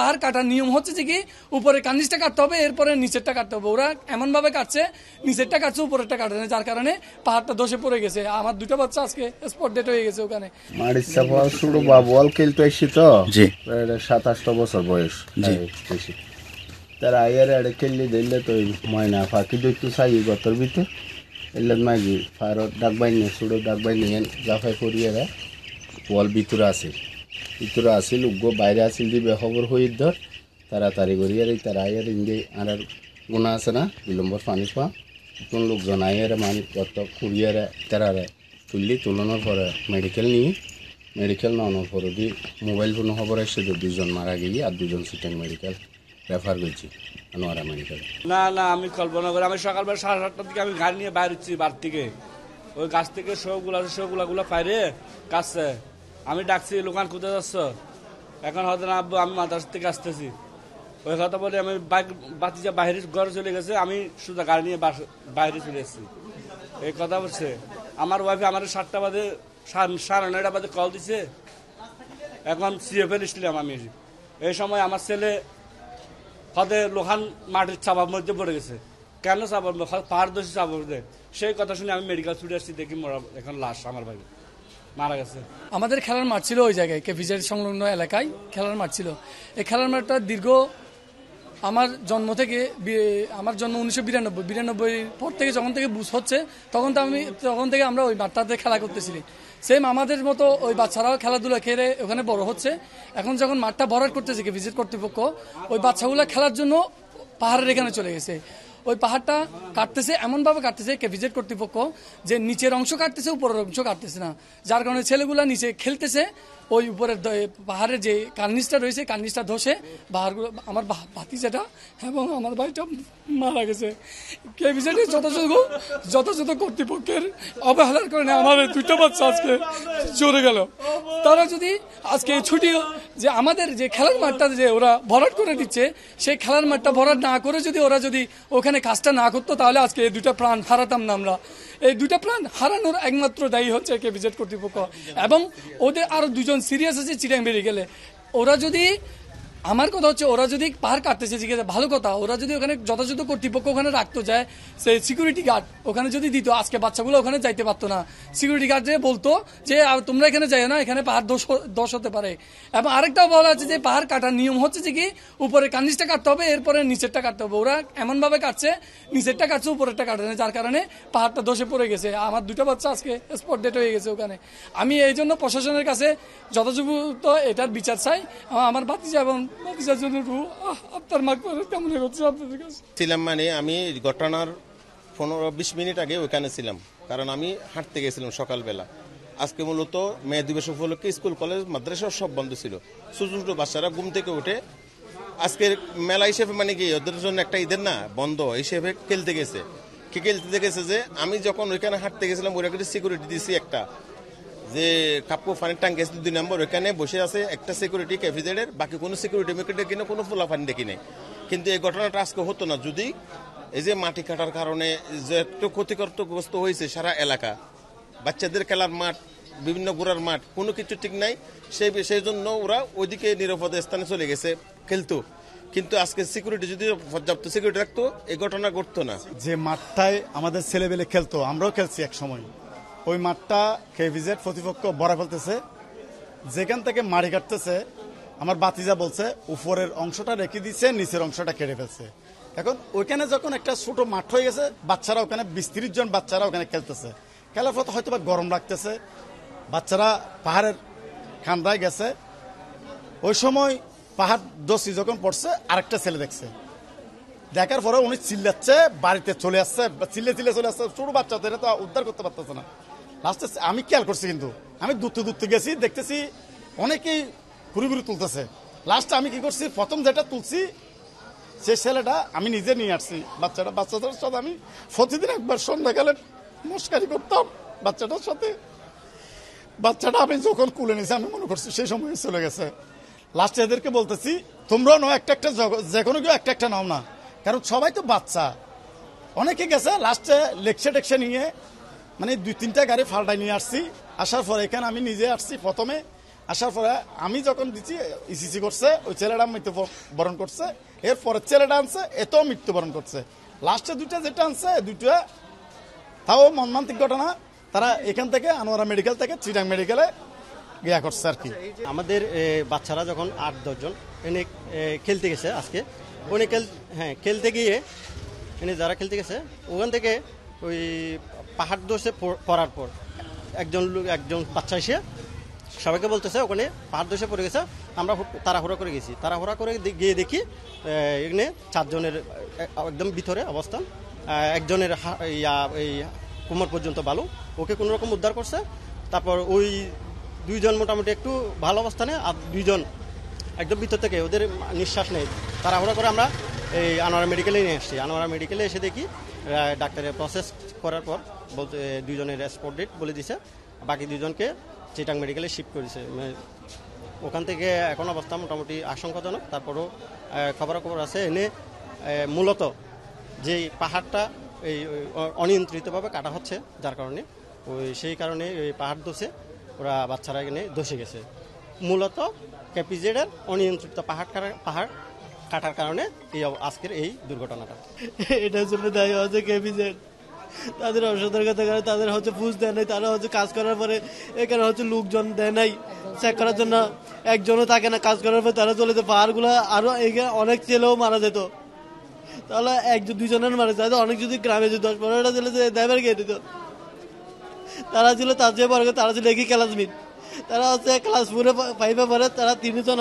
পাহাড় কাটার নিয়ম হচ্ছে যে কি উপরে কার্নিশটা কাটতে হবে, এরপরে নিচেরটা কাটতে হবে। ওরা এমন ভাবে কাটছে, নিচেরটা কাটছে, উপরেরটা কাটে না, যার কারণে পাহাড়টা ধসে পড়ে গেছে। আমার দুটো বাচ্চা আজকে স্পট ডেট হয়ে গেছে ওখানে। মারিসা শুরু বা বল খেলতে এসছি তো, 27-28 বছর বয়স। তারা আইয়ারে আড়ে খেললি দিলে তো ময়না ফাঁকি দইতু চাই গতর ভিতরে এলে মাগি ফারত ডাক বাইনি সুড়ো ডাক বাইনি জাফাই করিয়ে বল ভিতরে আসিল উগ্র বাইরে আসিল দিবে খবর হই ধর তাড়াতাড়ি করিয়ে তারা আইয়ার ইন্দি আর গুণা আছে না বিলম্বর পানি পা কোন লোকজন আইয়ারে মানি কত কুড়িয়ারে তারারে তুলনার পরে মেডিকেল নেওয়ানোর পরে দি মোবাইল ফোন খবর এসে 2জন মারা গিয়ে আর 2জন সিটেন মেডিকেল রেফার করছি আনোয়ারা মেডিকেল। না আমি কল্পনা করি, আমি সকালবেলা 7:30টার দিকে আমি গাড়ি নিয়ে বাইরে হচ্ছি বার থেকে, ওই গাছ থেকে শোগুলা পাইরে কাটছে। আমি ডাকছি লোকান কোথায় যাচ্ছ, এখন হয়তো না আব্বু আমি মাদ্রাসা থেকে আসতেছি। ওই কথা বলে আমি বাতিজা বাইরে ঘরে চলে গেছে, আমি সোজা গাড়ি নিয়ে বাইরে চলে এসেছি। এই কথা বলছে আমার ওয়াইফে আমার 7টা বাজে 9:30 বাজে কল দিছে, এখন সিএফএল ছিলাম আমি। এই সময় আমার ছেলে হতে লোহান মাটির চাপার মধ্যে পড়ে গেছে। কেন চাপার পাহাড় দোষী চাপার মধ্যে, সেই কথা শুনে আমি মেডিকেল ছুটে আসছি, দেখি এখন লাশ আমার ভাই মারা গেছে। আমাদের খেলার মাঠ ছিল ওই জায়গায়, কেভিজের সংলগ্ন এলাকায় খেলার মাঠ ছিল। এই খেলার মাঠটা দীর্ঘ আমার জন্ম 1992 পর থেকে যখন থেকে বুঝ হচ্ছে তখন থেকে আমরা ওই মাঠটাতে খেলা করতেছিলি। সেম আমাদের মতো ওই বাচ্চারাও খেলাধুলা খেলে ওখানে বড় হচ্ছে। এখন যখন মাঠটা ভরাট করতেছে ভিজিট কর্তৃপক্ষ, ওই বাচ্চাগুলো খেলার জন্য পাহাড়ের এখানে চলে গেছে। ওই পাহাড়টা কাটতেছে, এমনভাবে কাটতেছে ভিজিট কর্তৃপক্ষ যে নিচের অংশ কাটতেছে, উপরের অংশ কাটতেছে না, যার কারণে ছেলেগুলা নিচে খেলতেছে। ওই উপরের পাহাড়ের যে কার্নিশটা রয়েছে, কার্নিশটা ধসে পাহাড়গুলো আমার ভাতিজাটা এবং আমার ভাইটা মারা গেছে। কেভিজেটের যথাযথ কর্তৃপক্ষের অবহেলার কারণে আমার 2টা বাচ্চা আজকে জোরে গেল। তারা যদি আজকে ছুটি যে আমাদের যে খেলার মাঠটা যে ওরা ভরাট করে দিচ্ছে, সেই খেলার মাঠটা ভরাট না করে ওরা যদি ওখানে কাজটা না করতো, তাহলে আজকে এই 2টা প্রাণ হারাতাম না আমরা। এই 2টা প্রাণ হারানোর একমাত্র দায়ী হচ্ছে কেভিজেট কর্তৃপক্ষ, এবং ওদের আরো 2জন সিরিয়াস আছে চিটাং মেডিকেলে। ওরা যদি আমার কথা হচ্ছে ওরা যদি পাহাড় কাটতেছে ঠিক আছে ভালো কথা, ওরা যদি ওখানে যথাযথ কর্তৃপক্ষ ওখানে রাখতো যায়, সেই সিকিউরিটি গার্ড ওখানে যদি দিত, আজকে বাচ্চাগুলো ওখানে যাইতে পারতো না। সিকিউরিটি গার্ড যে বলতো যে তোমরা এখানে যাই না, এখানে পাহাড় দোষ হতে পারে। এবং আরেকটাও বলা আছে যে পাহাড় কাটার নিয়ম হচ্ছে যে কি উপরে কার্নিশটা কাটতে হবে, এরপরে নিচেরটা কাটতে হবে। ওরা এমন ভাবে কাটছে, নিচেরটা কাটছে, উপরেরটা কাটে না, যার কারণে পাহাড়টা ধসে পড়ে গেছে। আমার 2টা বাচ্চা আজকে স্পট ডেট হয়ে গেছে ওখানে। আমি এই জন্য প্রশাসনের কাছে যথাযথ এটার বিচার চাই। আমার ভাতিজা এবং ছিলাম মানে আমি ঘটনার 15-20 মিনিট আগে ওখানে ছিলাম, কারণ আমি হাঁটতে গেছিলাম সকালবেলা। আজকে মূলত মে দিবস উপলক্ষে স্কুল কলেজ মাদ্রাসা সব বন্ধ ছিল। ছোট ছোট বাচ্চারা ঘুম থেকে উঠে আজকের মেলা হিসেবে মানে কি ওদের জন্য একটা ঈদের না বন্ধ হিসেবে খেলতে গেছে যে আমি যখন ওইখানে হাঁটতে গেছিলাম ওইখানে সিকিউরিটি দিয়েছি একটা, যে কাপ্পু ফানির ট্যাঙ্ক গেছে 2 নম্বর, ওইখানে বসে আছে একটা সিকিউরিটি ক্যাফিজেডের, বাকি কোনো সিকিউরিটি কিনে কোনো ফোলা ফানি দেখি নাই। কিন্তু এই ঘটনাটা আজকে হতো না যদি এই যে মাটি কাটার কারণে যে একটু ক্ষতিগ্রস্ত হয়েছে সারা এলাকা, বাচ্চাদের খেলার মাঠ, বিভিন্ন ঘোরার মাঠ, কোনো কিছু ঠিক নাই। সেই জন্য ওরা ওইদিকে নিরাপদ স্থানে চলে গেছে খেলতো। কিন্তু আজকে সিকিউরিটি যদি পর্যাপ্ত সিকিউরিটি রাখতো এই ঘটনা ঘটতো না। যে মাঠটায় আমাদের ছেলেবেলে খেলতো, আমরাও খেলছি এক সময়, ওই মাঠটা কেভিজেড কর্তৃপক্ষ ভরা ফেলতেছে। যেখান থেকে মাটি কাটতেছে আমার ভাতিজা বলছে উপরের অংশটা রেখে দিচ্ছে, নিচের অংশটা কেটে ফেলছে। এখন ওইখানে যখন একটা ছোট মাঠ হয়ে গেছে, বাচ্চারা ওখানে 20-30 জন বাচ্চারা ওখানে খেলতেছে। খেলার পর হয়তো গরম লাগতেছে, বাচ্চারা পাহাড়ের খান্দায় গেছে। ওই সময় পাহাড় দোষী যখন পড়ছে আরেকটা ছেলে দেখছে, দেখার পরে উনি চিল্লাচ্ছে, বাড়িতে চলে আসছে, চিল্লে চলে আসছে। ছোট বাচ্চা তো এটা তো উদ্ধার করতে পারতেছে না। লাস্টে আমি খেয়াল করছি, কিন্তু আমি দূরতে গেছি, দেখতেছি অনেকেই ঘুরি তুলতেছে। লাস্টে আমি কি করছি, প্রথম যেটা তুলছি সে ছেলেটা আমি নিজে নিয়ে আসছি। বাচ্চাদের সাথে আমি প্রতিদিন একবার সন্ধ্যাকালে মস্কারি করতাম বাচ্চাটার সাথে। বাচ্চাটা আমি যখন কুলে নিয়েছি আমি মনে করছি সেই সময় চলে গেছে। লাস্টে এদেরকে বলতেছি তোমরাও নাও একটা যে কোনো কেউ একটা নাও না, কারণ সবাই তো বাচ্চা। অনেকে গেছে, লাস্টে লেকসে নিয়ে মানে 2-3টা গাড়ি ফাল্টাই নিয়ে আসছি। আসার পর এখানে আমি নিজে আসছি, প্রথমে আসার পরে আমি যখন দিচ্ছি ইসিসি করছে, ওই ছেলেটা মৃত্যুবরণ করছে। এরপরে ছেলেটা আনছে, এত মৃত্যুবরণ করছে। লাস্টে দুইটা যেটা আনছে, দুইটা তাও মর্মান্তিক ঘটনা। তারা এখান থেকে আনোয়ারা মেডিকেল থেকে চিটাং মেডিকেলে গিয়া করছে আর কি। আমাদের বাচ্চারা যখন 8-10 জন এনে খেলতে গেছে আজকে, উনি খেলতে গিয়ে এনে যারা খেলতে গেছে ওখান থেকে ওই পাহাড় দোষে পড়ার পর একজন বাচ্চা এসে সবাইকে বলতেছে ওখানে পাহাড় দোষে পড়ে গেছে। আমরা তাড়াহুড়া করে গেছি, তাড়াহুড়া করে গিয়ে দেখি এখানে 4 জনের একদম ভিতরে অবস্থান। একজনের এই কোমর পর্যন্ত বালু, ওকে কোনো রকম উদ্ধার করছে। তারপর ওই 2 জন মোটামুটি একটু ভালো অবস্থানে, আর 2 জন একদম ভিতর থেকে ওদের নিঃশ্বাস নেই। তাড়াহুড়া করে আমরা এই আনোয়ারা মেডিকেলে নিয়ে আসছি। আনোয়ারা মেডিকেলে এসে দেখি ডাক্তারের প্রসেস করার পর বলতে 2 জনের স্পট ডেট বলে দিছে, বাকি 2 জনকে চিটাং মেডিকেলে শিফট করেছে। ওখান থেকে এখন অবস্থা মোটামুটি আশঙ্কাজনক। তারপরও খবরাখবর আছে এনে মূলত যে পাহাড়টা এই অনিয়ন্ত্রিতভাবে কাটা হচ্ছে, যার কারণে সেই কারণে ওই পাহাড় দোষে ওরা বাচ্চারা এখানে দোষে গেছে। মূলত কেপিজেডের অনিয়ন্ত্রিত পাহাড় কাটার কারণে আজকের এই দুর্ঘটনাটা। এটার জন্য দায়ী হচ্ছে কেপিজেড। তাদের অসতর্কতা করে তাদের হচ্ছে বুঝ দেয় নাই। তারা হচ্ছে কাজ করার পরে এখানে হচ্ছে লোকজন দেয় নাই চেক করার জন্য, একজনও থাকে না। কাজ করার পরে তারা চলে যেত। পাহাড়গুলো আরো এখানে অনেক ছেলেও মারা যেত, তাহলে 1-2 জনের মারা যেত। অনেক যদি গ্রামে যদি 10-15টা ছেলে ড্রাইভার গিয়ে দিত। তারা ছিল তার চেয়ে বড়, তারা ছিল একই ক্লাসমেট। তারা হচ্ছে ক্লাস 4-5 পড়ে। তারা 4 জন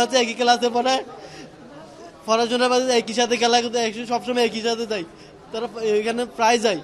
হচ্ছে একই ক্লাসে পড়ে, পড়াশোনার বাদে একই সাথে খেলা করতে, সবসময় একই সাথে যায়। তারা এখানে প্রায় যায়।